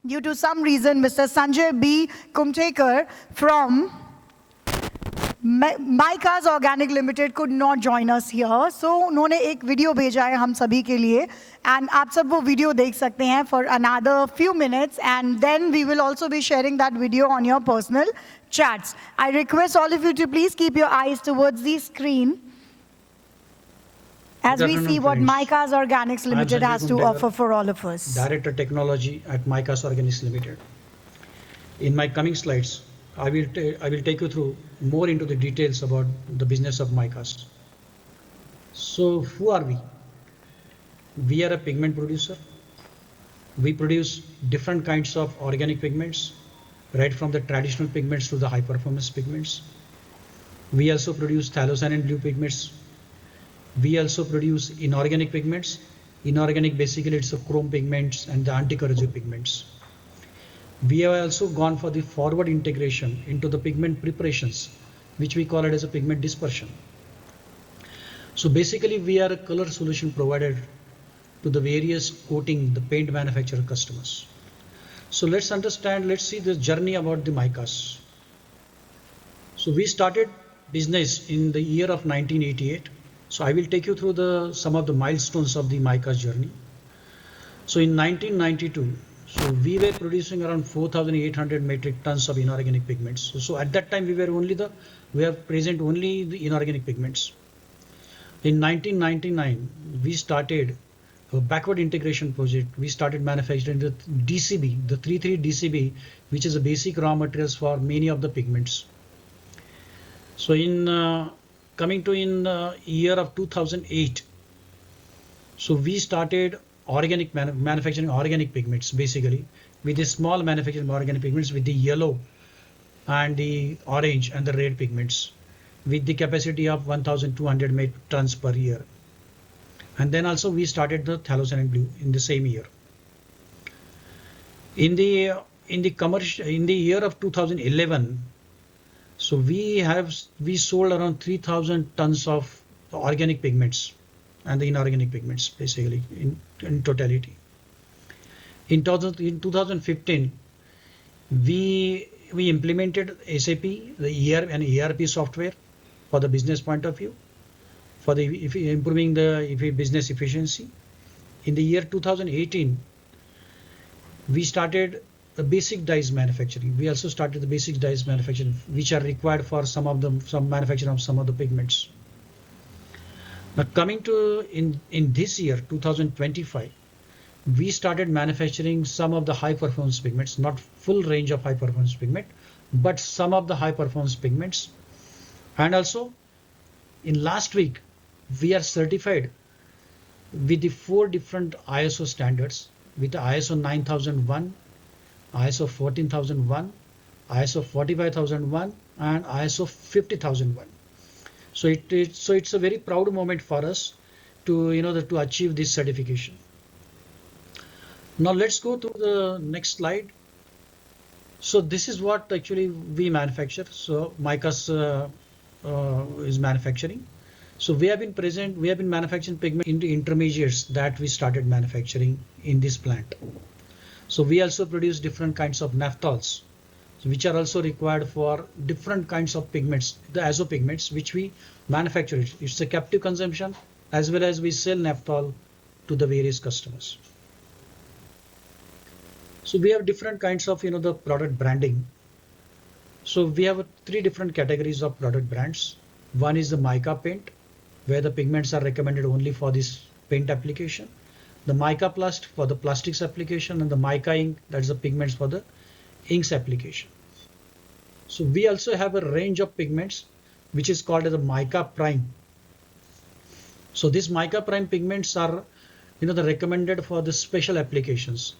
due to some reason, Mr. Sanjay B. Kumthekar from Micas Organic Limited could not join us here. So उन्होंने एक video भेजा है हम सभी के लिए, and आप सब वो वीडियो देख सकते हैं for another few minutes, and then we will also be sharing that video on your personal chats. I request all of you to please keep your eyes towards the screen as we see what Micas Organics Limited has to offer for all of us. Director Technology at Micas Organics Limited. In my coming slides, I will take you through more into the details about the business of Micas. So who are we? We are a pigment producer. We produce different kinds of organic pigments, right from the traditional pigments to the high performance pigments. We also produce phthalocyan and blue pigments. We also produce inorganic pigments. Inorganic basically it's the chrome pigments and the anti-corrosive pigments. We have also gone for the forward integration into the pigment preparations, which we call it as a pigment dispersion. So basically we are a color solution provider to the various coating, the paint manufacturer customers. So let's see the journey about the Micas. So we started business in the year of 1988. So I will take you through some of the milestones of the Micas journey. So in 1992, so we were producing around 4,800 metric tons of inorganic pigments. So at that time we have present only the inorganic pigments. In 1999, we started a backward integration project. We started manufacturing the DCB, the 3,3 DCB, which is a basic raw materials for many of the pigments. So in year of 2008, so we started manufacturing organic pigments, basically with the small manufacturing organic pigments with the yellow and the orange and the red pigments with the capacity of 1,200 metric tons per year. And then also we started the phthalocyan and blue in the same year. In the year of 2011, so we sold around 3,000 tons of organic pigments and the inorganic pigments, basically in totality. In 2015, we implemented SAP, the ERP software for the business point of view, for improving the business efficiency. In the year 2018, we started the basic dyes manufacturing. We also started the basic dyes manufacturing, which are required for some manufacturing of some of the pigments. Now coming to in this year 2025, we started manufacturing some of the high performance pigments, not full range of high performance pigment, but some of the high performance pigments. And also in last week, we are certified with the 4 different ISO standards, with the ISO 9001, ISO 14001, ISO 45001 and ISO 50001. So it's a very proud moment for us to achieve this certification. Now let's go to the next slide. So this is what actually we manufacture. So Micas is manufacturing. So we have been manufacturing pigment into intermediates that we started manufacturing in this plant. So we also produce different kinds of naphthals, which are also required for different kinds of pigments, the azo pigments, which we manufacture. It's a captive consumption, as well as we sell naphthol to the various customers. So we have different kinds of the product branding. So we have 3 different categories of product brands. One is the mica paint, where the pigments are recommended only for this paint application. The mica plast for the plastics application, and the mica ink, that's the pigments for the inks application. So we also have a range of pigments which is called as a mica prime. So these mica prime pigments are the recommended for the special applications,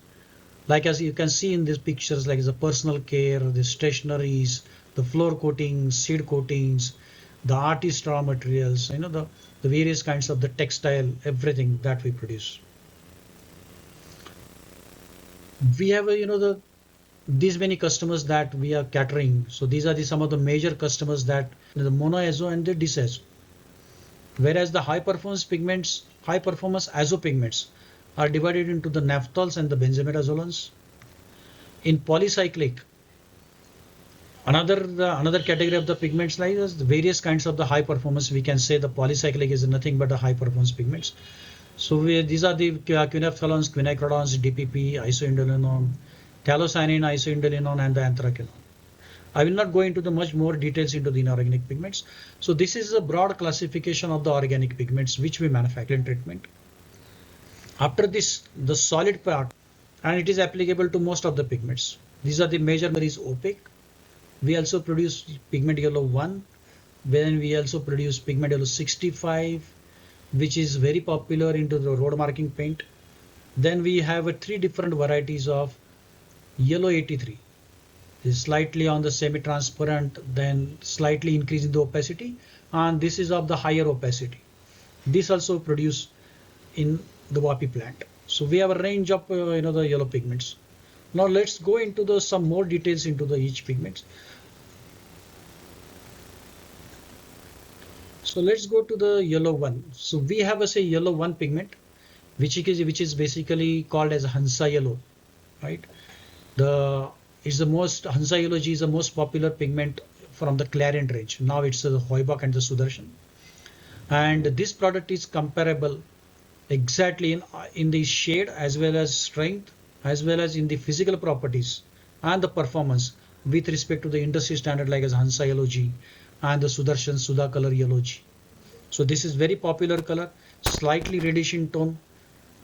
like as you can see in these pictures, like the personal care, the stationaries, the floor coatings, seed coatings, the artist raw materials, the various kinds of the textile, everything that we produce. We have these many customers that we are catering. So these are some of the major customers, that the monoazo and the disazo. Whereas the high performance azo pigments are divided into the naphthals and the benzimidazolons. In polycyclic, another category of the pigments like is the various kinds of the high performance. We can say the polycyclic is nothing but the high performance pigments. So these are the quinaphthalones, quinacridons, DPP, isoindolinone, phthalocyanine, isoindolinone, and the anthraquinone. I will not go into the much more details into the inorganic pigments. So this is a broad classification of the organic pigments which we manufacture in treatment. After this, the solid part, and it is applicable to most of the pigments. These are the major is opaque. We also produce pigment yellow 1. Then we also produce pigment yellow 65, which is very popular into the road marking paint. Then we have 3 different varieties of yellow 83. Is slightly on the semi-transparent, then slightly increasing the opacity, and this is of the higher opacity. This also produced in the Vapi plant. So we have a range of the yellow pigments. Now let's go into the some more details into the each pigments. So let's go to the yellow one. So we have a say yellow 1 pigment, which is basically called as Hansa yellow, right? It's the most Hansa yellow G is the most popular pigment from the Clarion range. Now it's the Heubach and the Sudarshan, and this product is comparable exactly in the shade as well as strength as well as in the physical properties and the performance with respect to the industry standard like as Hansa yellow G and the Sudarshan Sudha color yellow G. So this is very popular color, slightly reddish in tone,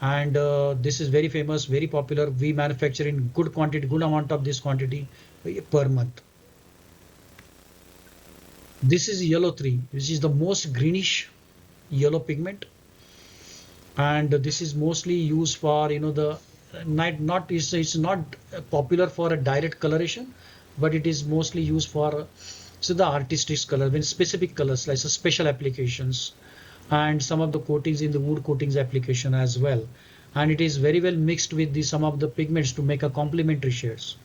and this is very famous, very popular. We manufacture in good quantity, good amount of this quantity per month. This is yellow 3, which is the most greenish yellow pigment, and this is mostly used for the night. It's not popular for a direct coloration, but it is mostly used for so the artistic color, when specific colors like special applications and some of the coatings in the wood coatings application as well, and it is very well mixed with some of the pigments to make a complementary shades.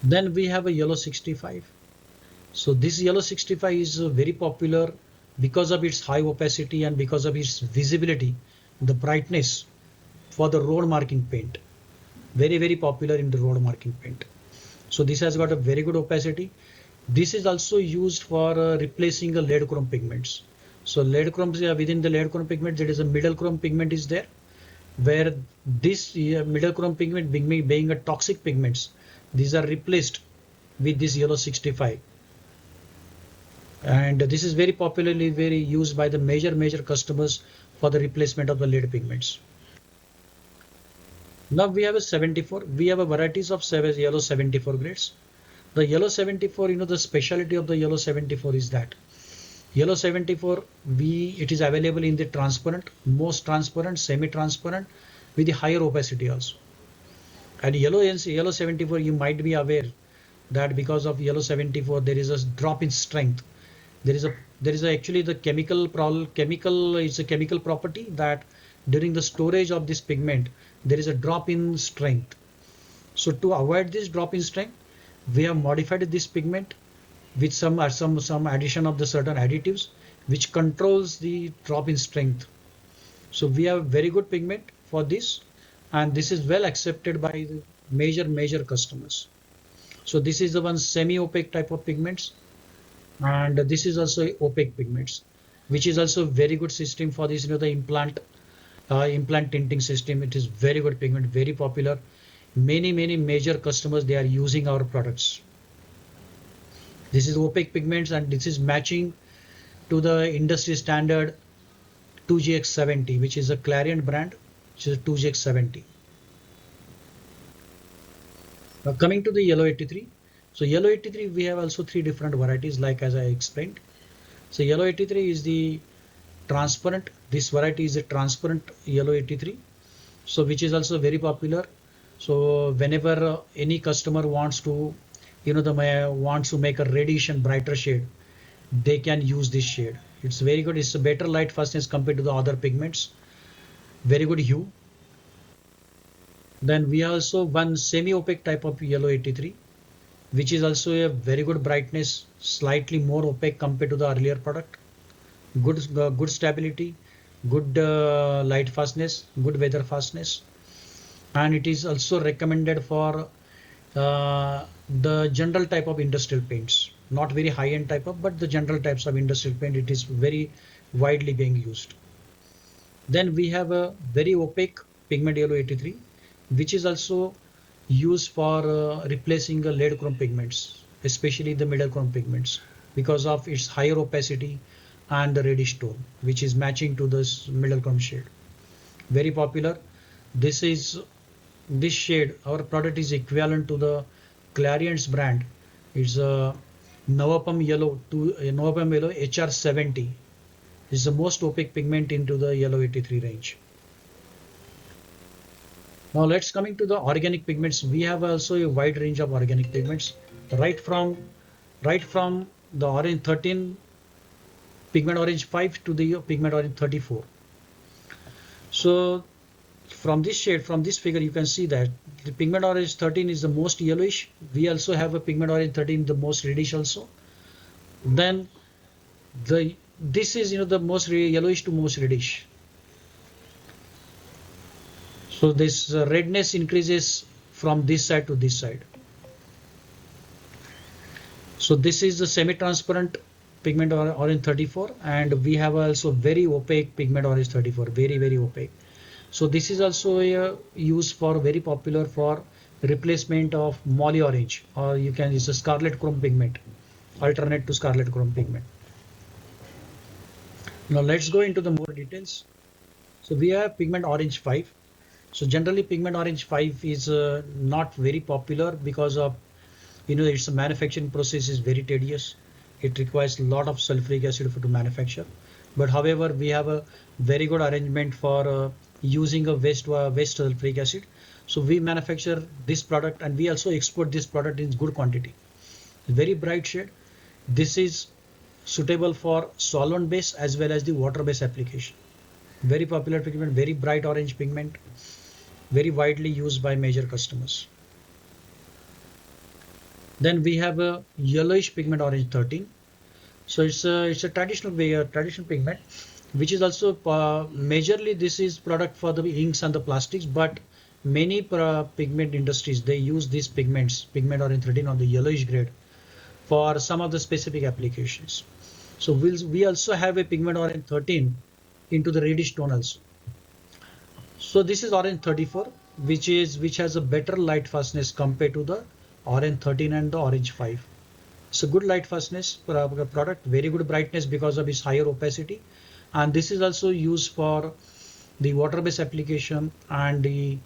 Then we have a yellow 65. So this yellow 65 is very popular because of its high opacity and because of its visibility, the brightness for the road marking paint. Very popular in the road marking paint. So this has got a very good opacity. This is also used for replacing the lead chrome pigments. So lead chrome, within the lead chrome pigment there is a middle chrome pigment is there, where this middle chrome pigment being a toxic pigments, these are replaced with this yellow 65, and this is very popularly very used by the major customers for the replacement of the lead pigments. Now we have a 74. We have a varieties of yellow 74 grades. The yellow 74, the specialty of the yellow 74 is that yellow 74 it is available in the transparent, most transparent, semi-transparent with the higher opacity also. And yellow 74, you might be aware that because of yellow 74 there is a drop in strength. There is actually the chemical it's a chemical property that during the storage of this pigment there is a drop in strength. So to avoid this drop in strength, we have modified this pigment with some addition of the certain additives which controls the drop in strength. So we have very good pigment for this, and this is well accepted by the major customers. So this is the one semi-opaque type of pigments, and this is also opaque pigments, which is also very good system for this the implant tinting system. It is very good pigment, very popular. Many major customers, they are using our products. This is opaque pigments, and this is matching to the industry standard 2GX70, which is a Clarion brand, which is 2GX70. Now coming to the yellow 83. So yellow 83, we have also 3 different varieties, like as I explained. So yellow 83 is the transparent. This variety is a transparent yellow 83. So which is also very popular. So whenever any customer wants to, wants to make a reddish and brighter shade, they can use this shade. It's very good. It's a better light fastness compared to the other pigments. Very good hue. Then we also one semi-opaque type of yellow 83, which is also a very good brightness, slightly more opaque compared to the earlier product. Good stability, good light fastness, good weather fastness. and it is also recommended for the general type of industrial paints, not very high-end type of, but the general types of industrial paint. It is very widely being used. Then we have a very opaque pigment yellow 83, which is also used for replacing the lead chrome pigments, especially the middle chrome pigments, because of its higher opacity and the reddish tone, which is matching to this middle chrome shade. Very popular. This shade, our product is equivalent to the Clariant's brand. It's a Novapam yellow Novapam yellow HR70. Is the most opaque pigment into the yellow 83 range. Now let's coming to the organic pigments. We have also a wide range of organic pigments, right from the orange 13, pigment orange 5 to the pigment orange 34. So from this shade, from this figure, you can see that the pigment orange 13 is the most yellowish. We also have a pigment orange 13, the most reddish also. Then this is the most yellowish to most reddish. So this redness increases from this side to this side. So this is the semi-transparent pigment orange 34, and we have also very opaque pigment orange 34, very opaque. So this is also used for very popular for replacement of molly orange, or you can use a scarlet chrome pigment, alternate to scarlet chrome pigment. Now let's go into the more details. So we have pigment orange 5. So generally pigment orange 5 is not very popular because of its manufacturing process is very tedious. It requires a lot of sulfuric acid to manufacture. But however, we have a very good arrangement for using a waste sulfuric acid. So we manufacture this product and we also export this product in good quantity. Very bright shade. This is suitable for solvent base as well as the water base application. Very popular pigment, very bright orange pigment, very widely used by major customers. Then we have a yellowish pigment orange 13. So it's a traditional pigment, which is also majorly this is product for the inks and the plastics, but many pigment industries, they use these pigments, pigment orange 13 on the yellowish grade for some of the specific applications. So we also have a pigment orange 13 into the reddish tone also. So this is orange 34, which has a better light fastness compared to the orange 13 and the orange 5. So good light fastness product, very good brightness because of its higher opacity, and this is also used for the water based application and the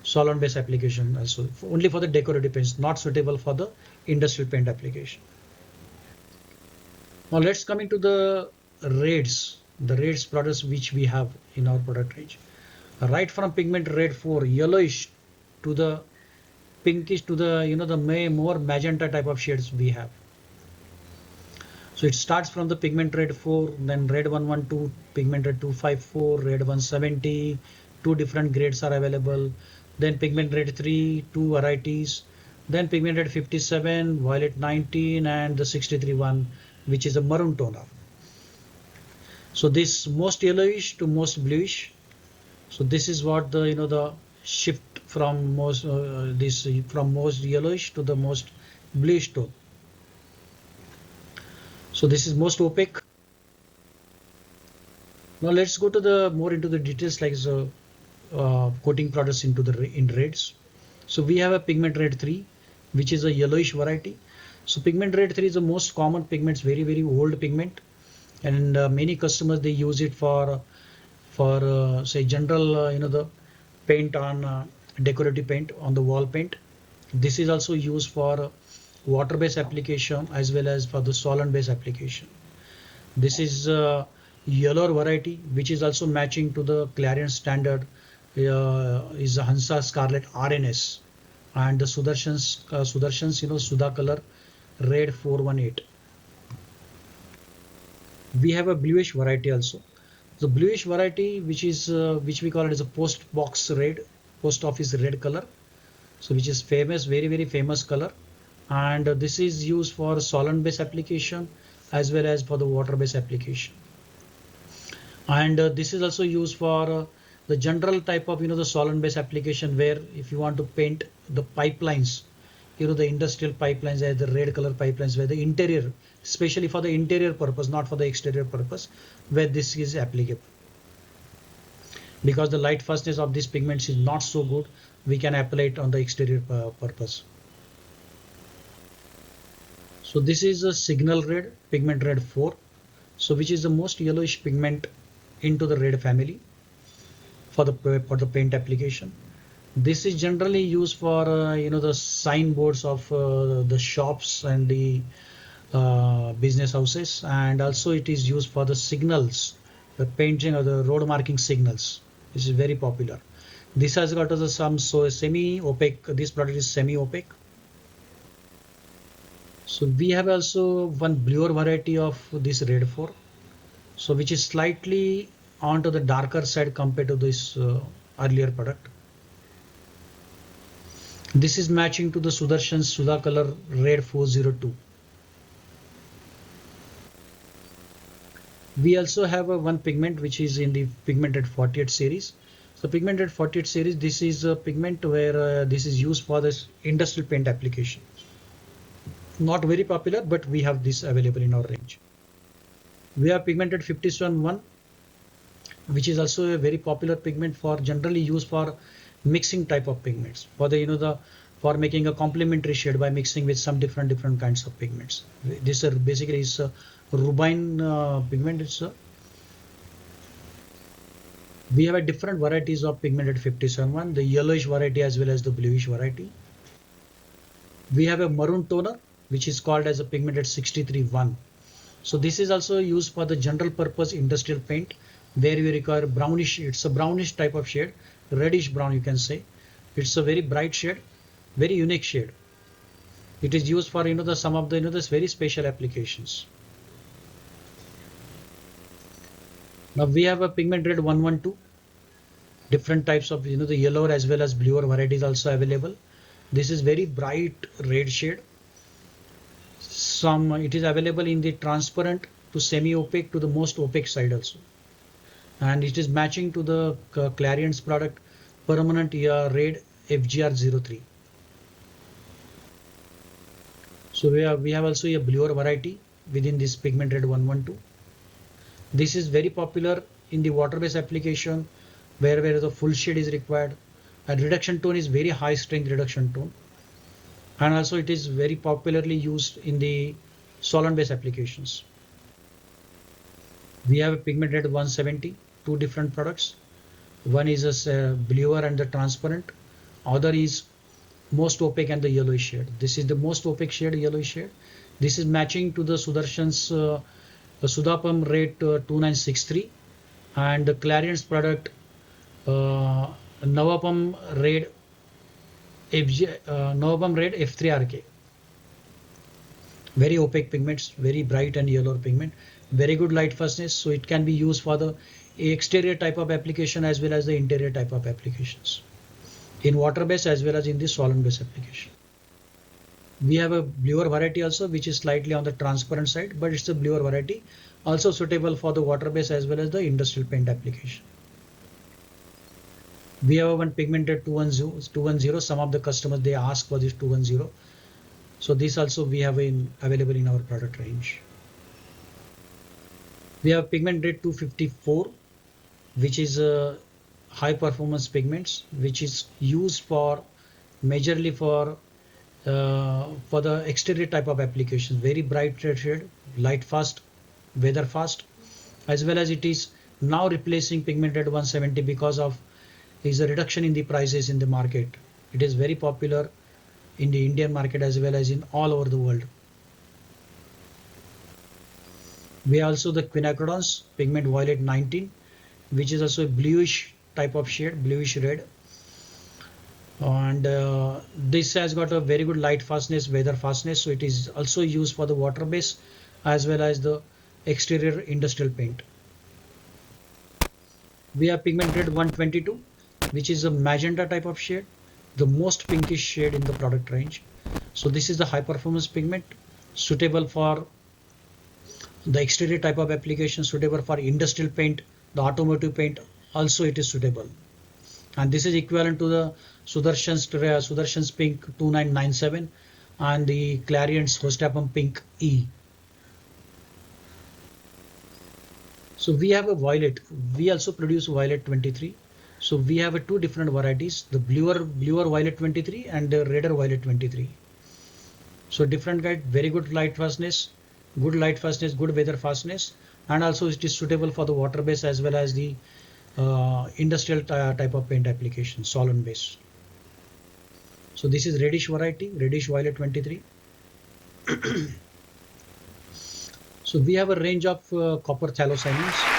solvent based application also, only for the decorative paints, not suitable for the industrial paint application. Now let's come into the reds products which we have in our product range. Right from pigment red 4, yellowish to the pinkish to the more magenta type of shades we have. So it starts from the pigment red 4, then red 112, pigment red 254, red 170, 2 different grades are available. Then pigment red 3, 2 varieties. Then pigment red 57, violet 19, and the 63 one, which is a maroon tone of. So this most yellowish to most bluish. So this is what the shift from most yellowish to the most bluish tone. So this is most opaque. Now let's go to the more into the details, like coating products in reds. So we have a pigment red 3, which is a yellowish variety. So pigment red 3 is the most common pigment, very old pigment, and many customers, they use it for say general the paint on decorative paint on the wall paint. This is also used for water based application as well as for the solvent based application. This is a yellow variety which is also matching to the Clariant standard, is the Hansa Scarlet RNS, and the Sudarshan's Sudha color red 418. We have a bluish variety also. The bluish variety, which we call it as a post office red color, so which is famous, very famous color, and this is used for solvent based application as well as for the water based application. And this is also used for the general type of the solvent based application, where if you want to paint the pipelines, the industrial pipelines, the red color pipelines, where the interior, especially for the interior purpose, not for the exterior purpose, where this is applicable. Because the light fastness of these pigments is not so good, we can apply it on the exterior purpose. So this is a signal red, pigment red 4, so which is the most yellowish pigment into the red family for the paint application. This is generally used for the signboards of the shops and the business houses, and also it is used for the signals, the painting or the road marking signals. This is very popular. This has got some semi-opaque. This product is semi-opaque. So we have also one bluer variety of this red 4, so which is slightly onto the darker side compared to this earlier product. This is matching to the Sudarshan's Sudha color red 402. We also have one pigment which is in the pigmented 48 series. So pigmented 48 series, this is a pigment where this is used for this industrial paint application. Not very popular, but we have this available in our range. We have pigmented 57-1, which is also a very popular pigment for generally used for mixing type of pigments, for the for making a complementary shade by mixing with some different kinds of pigments. This basically is a rubine pigment. We have a different varieties of pigmented 57-1, the yellowish variety as well as the bluish variety. We have a maroon toner, which is called as a pigmented 63-1. So this is also used for the general purpose industrial paint, where we require brownish. It's a brownish type of shade, reddish brown you can say. It's a very bright shade, very unique shade. It is used for some of the this very special applications. Now we have a pigment red 112. Different types of the yellow as well as bluer varieties also available. This is very bright red shade. It is available in the transparent to semi-opaque to the most opaque side also, and it is matching to the Clariant's product permanent red FGR03. So we have also a bluer variety within this pigment red 112. This is very popular in the water-based application, where the full shade is required, and reduction tone is very high strength reduction tone, and also it is very popularly used in the solvent-based applications. We have a pigment red 170, two different products. One is a bluer and the transparent, other is most opaque and the yellowish shade. This is the most opaque shade, yellowish shade. This is matching to the Sudarshan's Sudapam red 2963 and the Clariant's product Navapam red F3RK. Very opaque pigments, very bright and yellow pigment, very good light fastness, so it can be used for the exterior type of application as well as the interior type of applications, in water based as well as in the solvent based application. We have a bluer variety also, which is slightly on the transparent side, but it's a bluer variety, also suitable for the water based as well as the industrial paint application. We have one pigmented 210. Some of the customers, they ask for this 210. So this also we have available in our product range. We have pigment red 254, which is a high performance pigments, which is used for majorly for the exterior type of applications. Very bright red shade, light fast, weather fast, as well as it is now replacing pigment red 170 because of is a reduction in the prices in the market. It is very popular in the Indian market as well as in all over the world. We have also the quinacridons pigment violet 19, which is also a bluish type of shade, bluish red, and this has got a very good light fastness, weather fastness, so it is also used for the water base as well as the exterior industrial paint. We have pigment red 122, which is a magenta type of shade, the most pinkish shade in the product range. So this is the high performance pigment suitable for the exterior type of application, suitable for industrial paint, the automotive paint, also it is suitable. And this is equivalent to the Sudarshan's Pink 2997 and the Clariant's Hostapum Pink E. So we have a violet. We also produce violet 23. So we have two different varieties: the bluer violet 23 and the redder violet 23. So different guide, very good light fastness, good weather fastness, and also it is suitable for the water base as well as the industrial type of paint application, solvent base. So this is reddish variety, reddish violet 23. So we have a range of copper phthalocyanins.